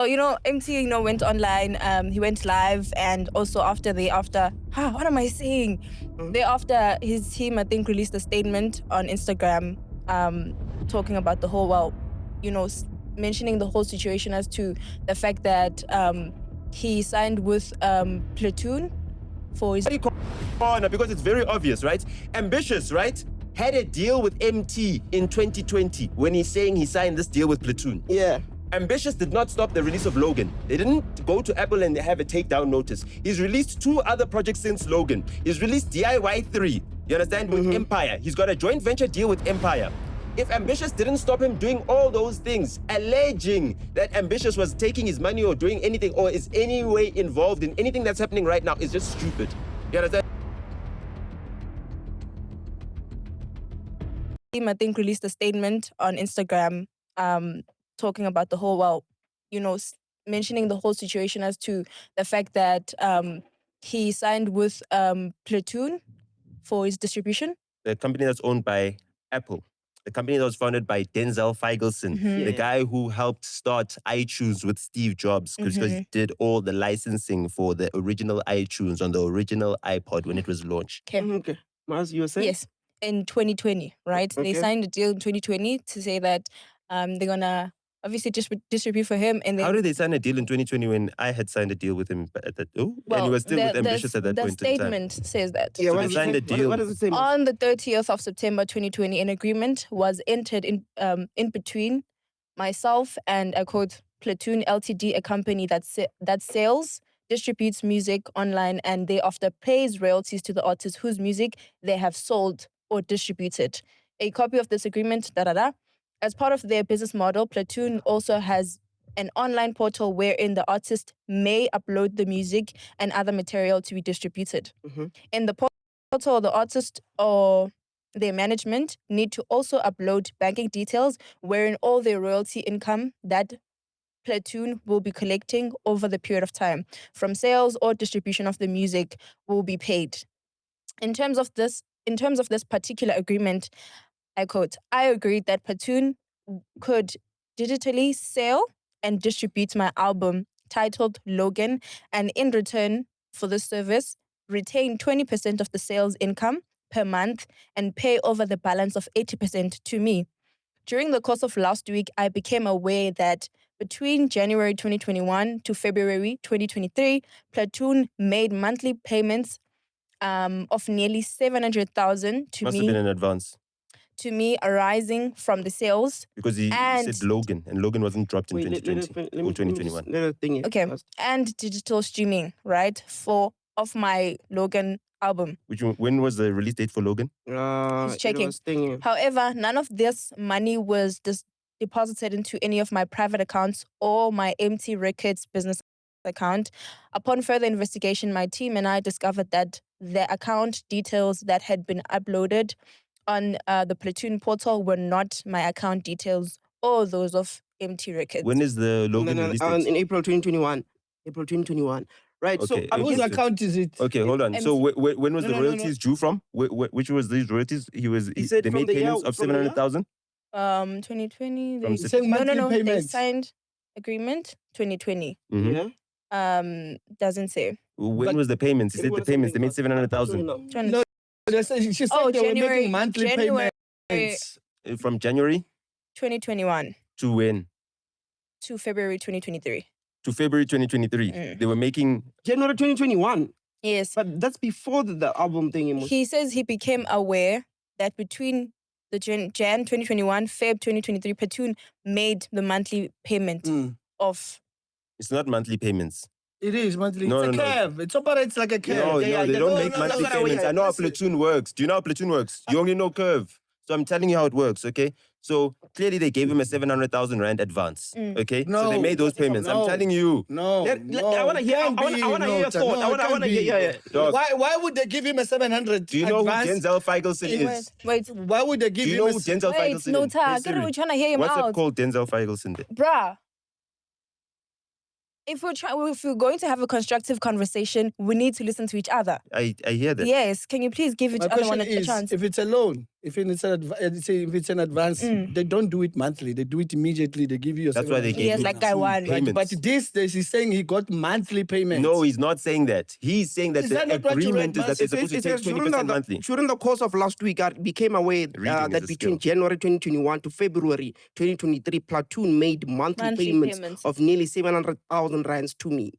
Emtee, went online. He went live, and also what am I saying? After his team, I think, released a statement on Instagram, talking about the whole, mentioning the whole situation as to the fact that he signed with Platoon for his. Because it's very obvious, right? Ambitious, right? Had a deal with Emtee in 2020 when he's saying he signed this deal with Platoon. Yeah. Ambitious did not stop the release of Logan. They didn't go to Apple and have a takedown notice. He's released 2 other projects since Logan. He's released DIY 3, you understand, with Empire. He's got a joint venture deal with Empire. If Ambitious didn't stop him doing all those things, alleging that Ambitious was taking his money or doing anything or is any way involved in anything that's happening right now, is just stupid. You understand? I think, released a statement on Instagram, talking about the whole, mentioning the whole situation as to the fact that he signed with Platoon for his distribution. The company that's owned by Apple. The company that was founded by Denzel Feigelson, the guy who helped start iTunes with Steve Jobs, because he did all the licensing for the original iTunes on the original iPod when it was launched. Okay. Maz, you were saying? Yes, in 2020, right? Okay. They signed a deal in 2020 to say that they're gonna obviously just distribute for him. And then, how did they sign a deal in 2020 when I had signed a deal with him at that? And he was still with Ambitious at that point in time. The statement says that. Yeah, So they signed a deal. What does it say? On the 30th of September 2020, an agreement was entered in between myself and, I quote, Platoon Ltd, a company that sells, distributes music online, and thereafter pays royalties to the artists whose music they have sold or distributed. A copy of this agreement, As part of their business model, Platoon also has an online portal wherein the artist may upload the music and other material to be distributed. In the portal, the artist or their management need to also upload banking details wherein all their royalty income that Platoon will be collecting over the period of time from sales or distribution of the music will be paid. In terms of this particular agreement, I quote, I agreed that Platoon could digitally sell and distribute my album titled Logan, and in return for this service, retain 20% of the sales income per month and pay over the balance of 80% to me. During the course of last week, I became aware that between January 2021 to February 2023, Platoon made monthly payments of nearly 700,000 to Must me. have been in advance. To me, arising from the sales. Because he said Logan, and Logan wasn't dropped in 2020 or 2021. Okay, and digital streaming, right, of my Logan album. When was the release date for Logan? He's checking. However, none of this money was deposited into any of my private accounts or my Emtee Records business account. Upon further investigation, my team and I discovered that the account details that had been uploaded on the Platoon portal were not my account details or those of Emtee Records. When is the Logan release date? In April 2021. April 2021. Right. Okay, So whose account is it? Okay, hold on. So when was the royalties due from? Which was these royalties? They made payments of 700,000. 2020. They signed agreement 2020. Doesn't say. When was the payments? He said the payments. They made 700,000. No. She said they were making monthly payments. From January 2021 to when? To February 2023. To February 2023. They were making January 2021. Yes. But that's before the album thing. He says he became aware that between the Jan 2021, Feb 2023, Platoon made the monthly payment of. It's not monthly payments. It is monthly. It's a curve. It operates like a curve. No, they don't make monthly payments. I know how Platoon works. Do you know how Platoon works? You only know curve. So I'm telling you how it works, okay? So clearly they gave him a 700,000 rand advance, okay? No, so they made those payments. I'm telling you. No. I want to hear. I want to hear your thought. I want to hear. Why would they give him a 700? Do you know who Denzel Feigelson is? Wait. Why would they give him? Do you know who Denzel Feigelson is? Nota, we're trying to hear him out. What's it called, Denzel Feigelson? Bruh. If we're going to have a constructive conversation, we need to listen to each other. I hear that. Yes. Can you please give each other one a chance? If it's a loan, If it's an advance, they don't do it monthly. They do it immediately. They give you. That's why they gave Yes, him like I two won. payments. But he's saying he got monthly payments. No, he's not saying that. He's saying that Is the that not what you agreement read, is that they're supposed to It take says 20% monthly. during the course of last week, I became aware Reading is that a between skill. January 2021 to February 2023, Platoon made monthly payments of nearly 700,000 rands to me,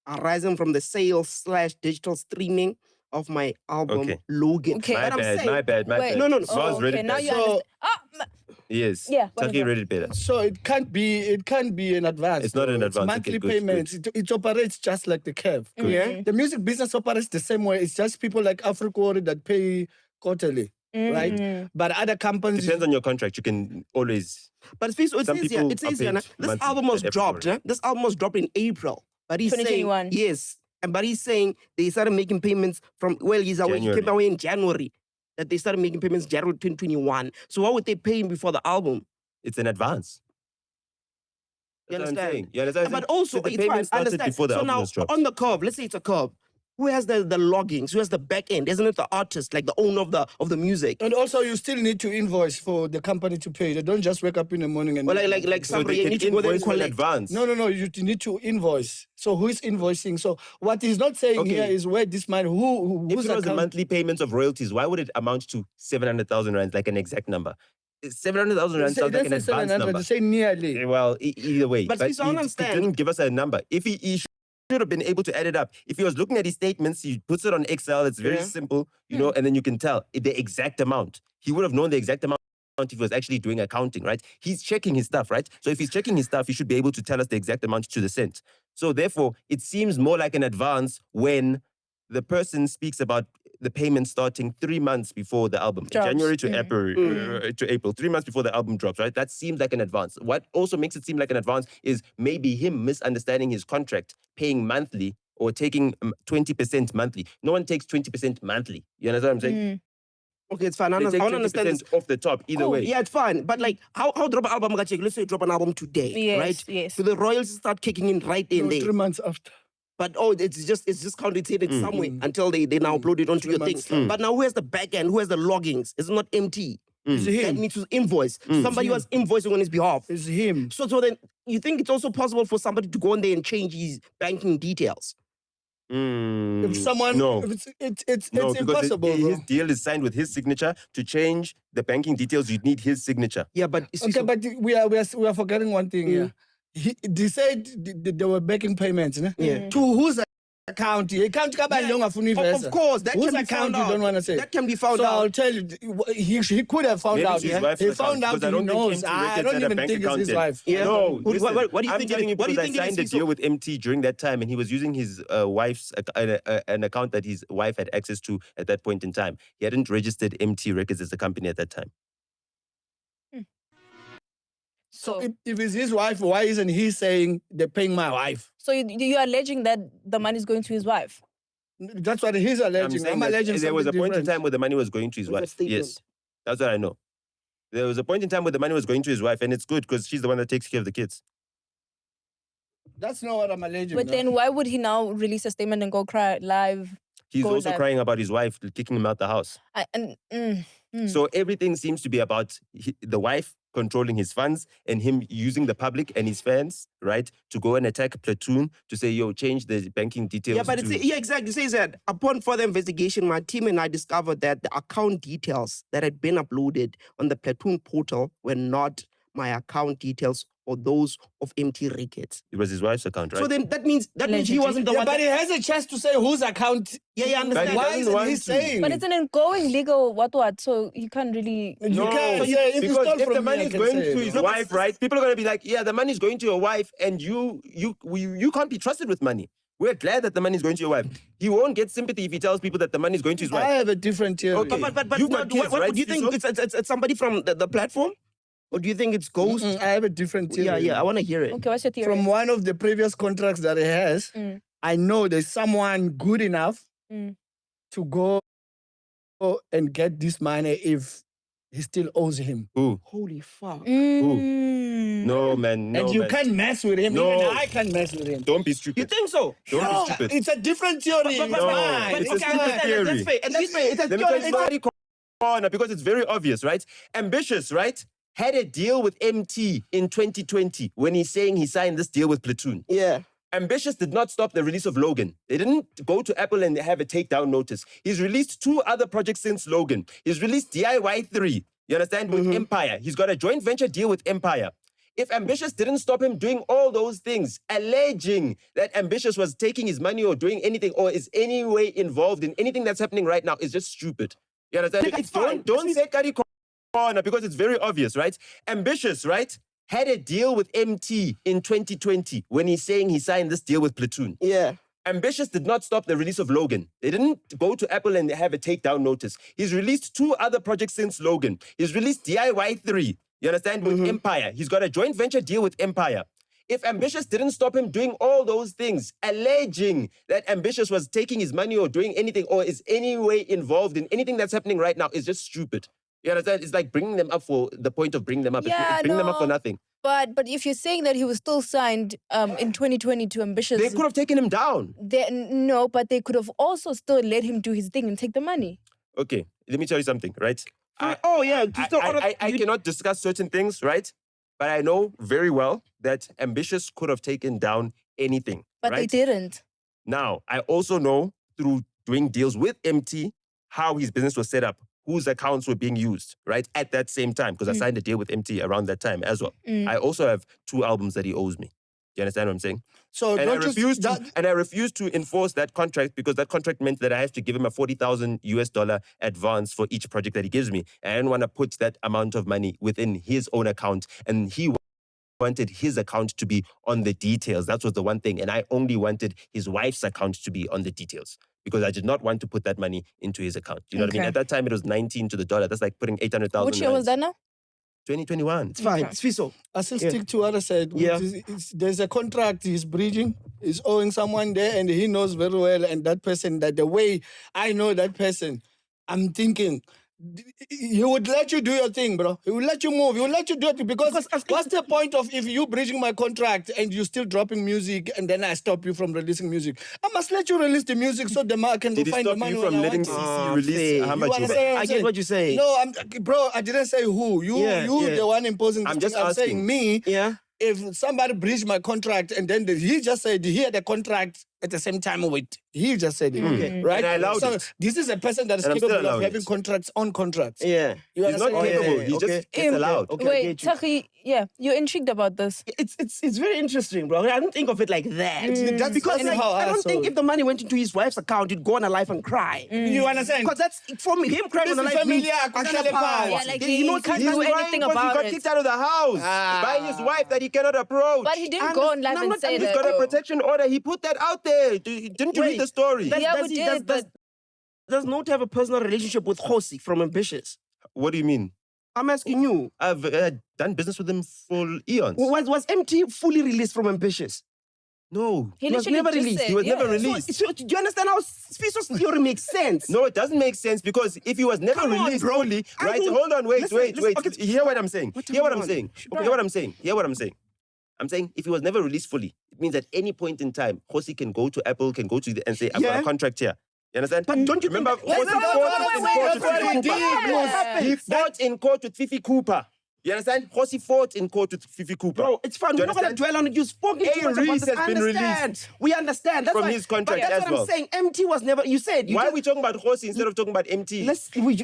arising from the sales/digital streaming of my album Okay. Logan. Okay. My But I'm bad, saying, my bad. No. Mars read okay, it now better. you understand. Yes. Yeah, Taki whatever. read it better. So it can't be an advance. It's not an It's advance. monthly Okay, good, payments. It operates just like the curve. Yeah. The music business operates the same way. It's just people like Africa that pay quarterly, right? But other companies Depends on your contract. You can always. But Sfiso, Some people it says are here, paid this monthly album was at every dropped. quarter. This album was dropped in April. But he's saying 2021. yes. But he's saying they started making payments from he came away in January. That they started making payments January 2021. So why would they pay him before the album? It's an advance. You That's what I'm understand? saying. You understand? But also, So the it's payment fine. started Understand. before the So album now was dropped. on the curve, let's say it's a curve. Who has the loggings? Who has the back end? Isn't it the artist, like the owner of the music? and also you still need to invoice for the company to pay. They don't just wake up in the morning and Well, like So somebody they you can need to go there and invoice in collect. advance. No, you need to invoice. So who is invoicing? So what he's not saying Okay. here is where this money, If whose it was the account? monthly payments of royalties, why would it amount to 700,000 rands, like an exact number? 700,000 rands sounds like an advanced 700, number. say nearly. Well, either way. But please, I he understand. didn't give us a number. If he should have been able to add it up. If he was looking at his statements, he puts it on Excel. It's very simple, and then you can tell the exact amount. He would have known the exact amount if he was actually doing accounting, right? He's checking his stuff, right? So if he's checking his stuff, he should be able to tell us the exact amount to the cent. So therefore, it seems more like an advance when the person speaks about the payment starting 3 months before the album, Drops. January to April, 3 months before the album drops, right? That seems like an advance. What also makes it seem like an advance is maybe him misunderstanding his contract, paying monthly or taking 20% monthly. No one takes 20% monthly. You understand what I'm saying? Okay, it's fine. I They take want to understand this. 20% off the top, either way. Yeah, it's fine. But like, how drop an album? Let's say you drop an album today, Yes, right? yes. So the royalties start kicking in right in No, there. 3 months after. But it's just counted somewhere until they now upload it onto 3 your thing. months. But now who has the back end? Who has the loggings? It's not Emtee. It's That him. needs to invoice. Somebody was invoicing on his behalf. It's him. So then you think it's also possible for somebody to go in there and change his banking details? If someone, No. if it's No, because impossible. his Bro. deal is signed with his signature. To change the banking details, you'd need his signature. Yeah, but Okay, but we are forgetting one thing here. They said they were making payments, ne? Yeah. To whose account? Account of course, that whose can be account found you out. don't want to say. That can be found So out. I'll tell you, he could have found Maybe out. it's his Yeah? wife's He account, found out. because I He don't think knows. Emtee I records don't had a even bank think it's account his then. wife. Yeah. No, What do you listen, think I'm it telling is? you What do you because think it I is, signed a Sfiso? deal with Emtee during that time, and he was using his wife's an account that his wife had access to at that point in time. He hadn't registered Emtee Records as a company at that time. So, If it's his wife, why isn't he saying they're paying my wife? so you are alleging that the money is going to his wife? That's what he's alleging. saying I'm that alleging there was a something point in different. time where the money was going to his What's that wife. statement? Yes, that's what I know. There was a point in time where the money was going to his wife, and it's good because she's the one that takes care of the kids. That's not what I'm alleging. But no. then why would he now release a statement and go cry live? He's Go also live. crying about his wife kicking him out the house. So everything seems to be about the wife controlling his funds and him using the public and his fans, right, to go and attack Platoon to say, yo, change the banking details. Yeah, but exactly. It says that upon further investigation, my team and I discovered that the account details that had been uploaded on the Platoon portal were not my account details or those of Emtee Records. It was his wife's account, right? So then that means he wasn't the Yeah, one. but he has a chance to say whose account. Yeah, understand. But Why he isn't doesn't he want to. saying? But it's an ongoing legal what, so he can't really. You No, can, yeah, if you because stole if from the me, money I is can going say to it. his No, wife, right? People are going to be like, yeah, the money is going to your wife, and you can't be trusted with money. We're glad that the money is going to your wife. He won't get sympathy if he tells people that the money is going to his I wife. have a different theory. Okay. But You've got kids, what right, do you think? Sfiso? It's somebody from the platform? Or do you think it's Ghost? I have a different theory. Yeah, I want to hear it. Okay, what's your theory? From one of the previous contracts that he has, I know there's someone good enough to go and get this money if he still owes him. Who? Holy fuck. No, man. No, And you man. can't mess with him. No. Even I can't mess with him. Don't be stupid. You think so? Don't No, be stupid. it's a different theory. But No, mine. it's a Okay, stupid I understand. theory. That's fair. And that's fair. It's a Let me tell you theory. somebody corner because it's very obvious, right? Ambitious, right? Had a deal with Emtee in 2020 when he's saying he signed this deal with Platoon. Yeah. Ambitious did not stop the release of Logan. They didn't go to Apple and have a takedown notice. He's released 2 other projects since Logan. He's released DIY 3, you understand, with Empire. He's got a joint venture deal with Empire. If Ambitious didn't stop him doing all those things, alleging that Ambitious was taking his money or doing anything or is any way involved in anything that's happening right now, is just stupid. You understand? It's fine. Don't say Kari corner because it's very obvious, right? Ambitious, right? Had a deal with Emtee in 2020 when he's saying he signed this deal with Platoon. Yeah. Ambitious did not stop the release of Logan. They didn't go to Apple and have a takedown notice. He's released 2 other projects since Logan. He's released DIY 3, you understand, with Empire. He's got a joint venture deal with Empire. If Ambitious didn't stop him doing all those things, alleging that Ambitious was taking his money or doing anything or is any way involved in anything that's happening right now, is just stupid. You understand? It's like bringing them up for the point of bringing them up. Yeah, it's bringing them up for nothing. But if you're saying that he was still signed in 2020 to Ambitious, They could have taken him down. No, but they could have also still let him do his thing and take the money. Okay, let me tell you something, right? I cannot discuss certain things, right? But I know very well that Ambitious could have taken down anything. But right? they didn't. Now, I also know through doing deals with Emtee how his business was set up, whose accounts were being used, right? At that same time, because I signed a deal with Emtee around that time as well. I also have 2 albums that he owes me. Do you understand what I'm saying? So And I refuse to enforce that contract because that contract meant that I have to give him a $40,000 advance for each project that he gives me. And I didn't want to put that amount of money within his own account. And he wanted his account to be on the details. That was the one thing. And I only wanted his wife's account to be on the details because I did not want to put that money into his account. You know what I mean? At that time, it was 19 to the dollar. That's like putting 800,000. Which year was that now? 2021. It's fine. Sfiso. I still stick to what I said. Yeah. There's a contract he's breaching. He's owing someone there, and he knows very well. And that person, that the way I know that person, I'm thinking he would let you do your thing, bro. He will let you move. He will let you do it because what's the point of if you breaching my contract and you still dropping music and then I stop you from releasing music? I must let you release the music so the man can Did he find stop the money you when from I letting want it. CC release how much you understand I get what you're saying. No, bro, I didn't say who. You the one imposing this I'm just thing. I'm asking. saying me. Yeah. If somebody breached my contract and then he just said he had a contract at the same time with, he just said it, right? And I allowed so it. This is a person that is And I'm still capable of allowing having it. contracts on contracts. Yeah. You He's not understand? capable. yeah, He okay. just gets allowed. Okay, I Wait, get you. Taki, you're intrigued about this. It's very interesting, bro. I don't think of it like that. That's Because like, how I don't saw think it. if the money went into his wife's account, he'd go on a life and cry. You understand? Because that's for me. Him crying This on a is life familiar, means I can tell it power. Yeah, like You know, he can't He's do crying anything because he about got it. kicked out of the house by his wife that he cannot approach. But he didn't go on live and say He's that. got a though. protection order. He put that out there. Didn't you read the story? Yeah, we did, but- Does Nota have a personal relationship with Khosi from Ambitious? What do you mean? I'm asking you. I've done business with him for eons. Was Emtee fully released from Ambitious? No. He was literally never just released. said, He was never yeah. released. So do you understand how Sfiso's theory makes sense? No, it doesn't make sense because if he was never Come on, released bro. fully, I right? don't- Hold on, wait. Listen, okay. Hear what I'm saying. Hear what I'm saying. Bro. Hear what I'm saying. Hear what I'm saying. I'm saying if he was never released fully, it means at any point in time, Khosi can go to Apple, can go to and say, I've got Yeah. a contract here. You understand? But don't you remember? think that- Khosi wait. fought in court with Fifi Cooper. You understand? Khosi fought in court with Fifi Cooper. Bro, it's fine. Do We're you not going to understand? dwell on it. You spoke too much about Reese this. has been released We understand. That's from why, his contract but that's as what well. I'm saying. Emtee was never. You said. Why are we talking about Khosi instead of talking about Emtee?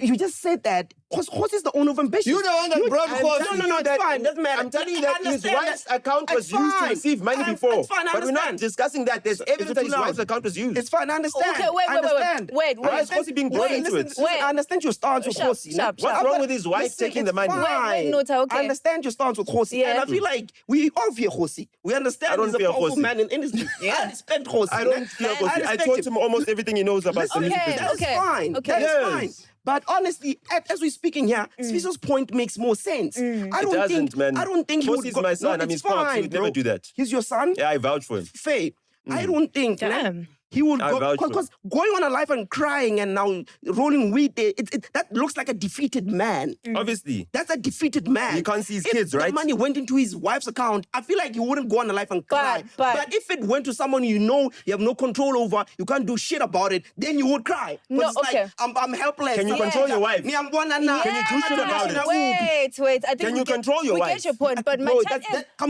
You just said that. Khosi is the owner of Ambitious. You the one that brought I'm Khosi. telling No, you it's fine. Doesn't matter. I'm telling you I that his understand wife's that. account was It's used to fine. receive money before. It's fine, I But we're not understand. discussing that. There's evidence that his too loud? wife's account was used. It's fine. I understand. Okay, wait. I understand. Wait. Why is Khosi being brought into it? Listen, I understand your stance with Sharp, Khosi. sharp, What's sharp. wrong with his wife Listen, taking it's the money? fine. Wait, Nota, okay. I understand your stance with Khosi. Yeah. And I feel like we all fear Khosi. We understand I don't he's a fear powerful Khosi. man in industry. I respect Khosi. I don't fear Khosi. I respect taught him almost everything he knows about the music Okay, business. That's fine. Okay. That is Yes. fine. But honestly, as we're speaking here, Sfiso's point makes more sense. I don't doesn't, think, man. I don't think he would Khosi's go. my son. No, I'm it's his pops. He fine, would bro. never do that. He's your son. Yeah, I vouch for him. Faye, I don't think. Damn. He would I go vouch for it. because going on a life and crying and now rolling weed. That looks like a defeated man. Obviously. That's a defeated man. He can't see his If kids, right? the money went into his wife's account, I feel like he wouldn't go on a life and cry. But if it went to someone you know you have no control over, you can't do shit about it, then you would cry. But No, it's like, I'm helpless. Can you control your wife? Me, I'm Can you do shit about it? Wait. I think Can you control your we wife? get your point, but my No, chat is, come